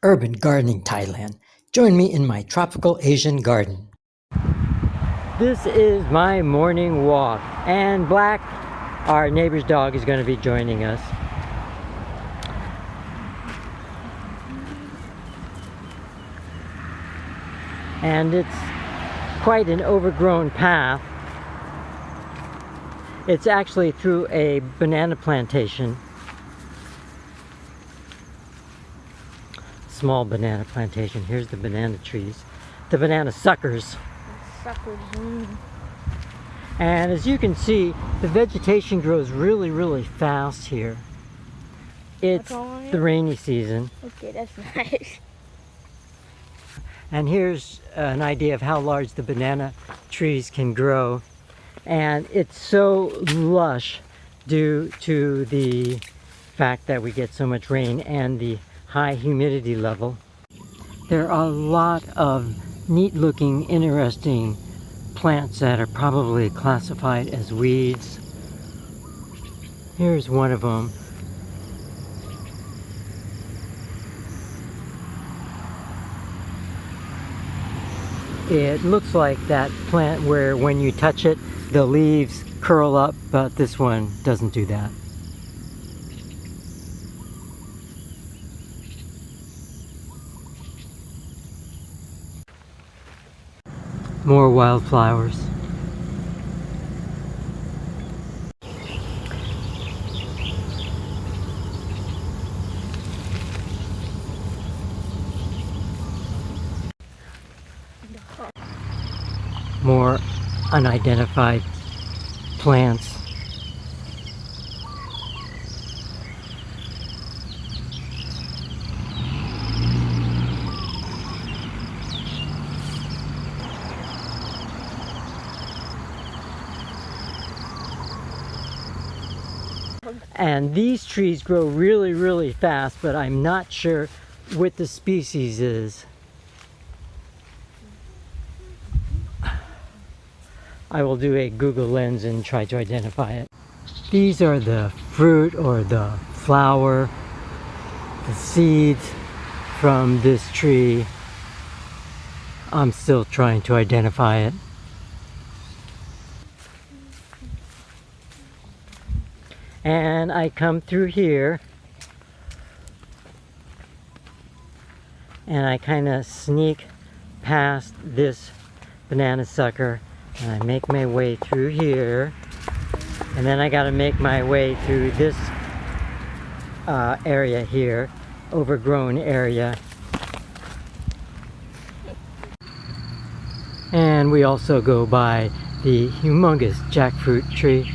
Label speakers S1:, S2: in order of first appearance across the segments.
S1: Urban gardening Thailand. Join me in my tropical Asian garden. This is my morning walk, and Black, our neighbor's dog, is going to be joining us. And it's quite an overgrown path. It's actually through a banana plantation. Small banana plantation. Here's the banana trees. The banana suckers. And as you can see, the vegetation grows really fast here. It's the rainy season.
S2: Okay, that's nice.
S1: And here's an idea of how large the banana trees can grow. And it's so lush due to the fact that we get so much rain and the high humidity level. There are a lot of neat looking, interesting plants that are probably classified as weeds. Here's one of them. It looks like that plant where when you touch it, the leaves curl up, but this one doesn't do that. More wildflowers. More unidentified plants. And these trees grow really fast, but I'm not sure what the species is. I will do a Google lens and try to identify it. These are the fruit or the flower, the seeds from this tree. I'm still trying to identify it. And I come through here and I kind of sneak past this banana sucker and I make my way through here, and then I got to make my way through this area here, overgrown area. And we also go by the humongous jackfruit tree.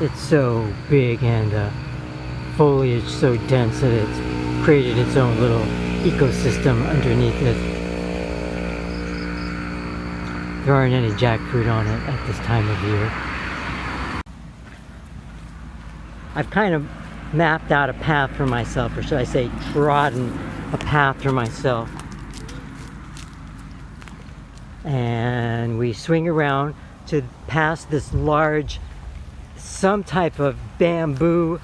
S1: It's so big and the foliage so dense that it's created its own little ecosystem underneath it. There aren't any jackfruit on it at this time of year. I've kind of mapped out a path for myself, or should I say trodden a path for myself. And we swing around to pass this large, some type of bamboo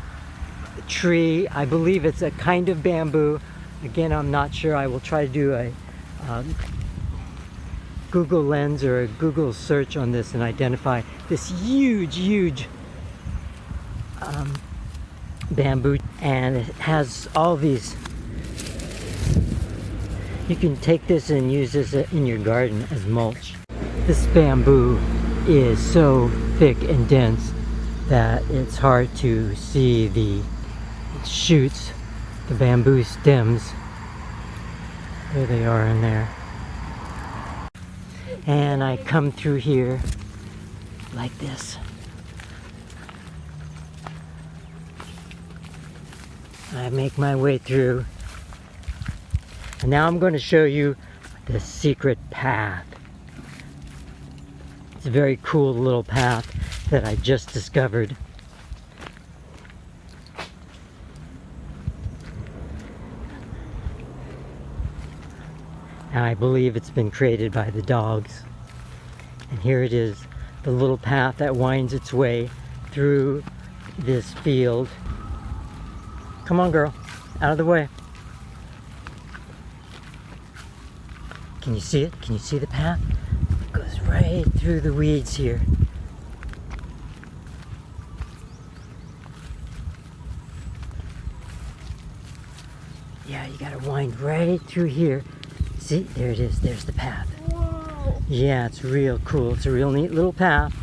S1: tree. I believe it's a kind of bamboo. Again, I'm not sure. I will try to do a Google lens or a Google search on this and identify this huge bamboo. And it has all these. You can take this and use this in your garden as mulch. This bamboo is so thick and dense that it's hard to see the shoots, the bamboo stems. There they are in there. And I come through here like this. I make my way through. And now I'm going to show you the secret path. It's a very cool little path that I just discovered. And I believe it's been created by the dogs. And here it is, the little path that winds its way through this field. Come on, girl, out of the way. Can you see it? Can you see the path? It goes right through the weeds here. Yeah, you gotta wind right through here. See, there it is, there's the path.
S2: Whoa.
S1: Yeah, it's real cool. It's a real neat little path.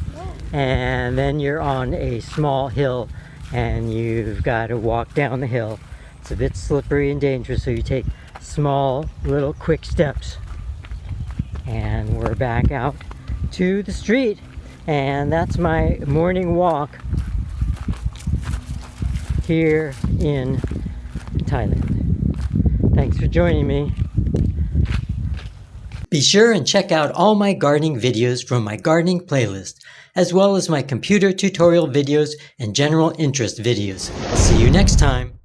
S1: And then you're on a small hill and you've got to walk down the hill. It's a bit slippery and dangerous, so you take small, little, quick steps. And we're back out to the street. And that's my morning walk here in Thailand. Thanks for joining me. Be sure and check out all my gardening videos from my gardening playlist, as well as my computer tutorial videos and general interest videos. I'll see you next time.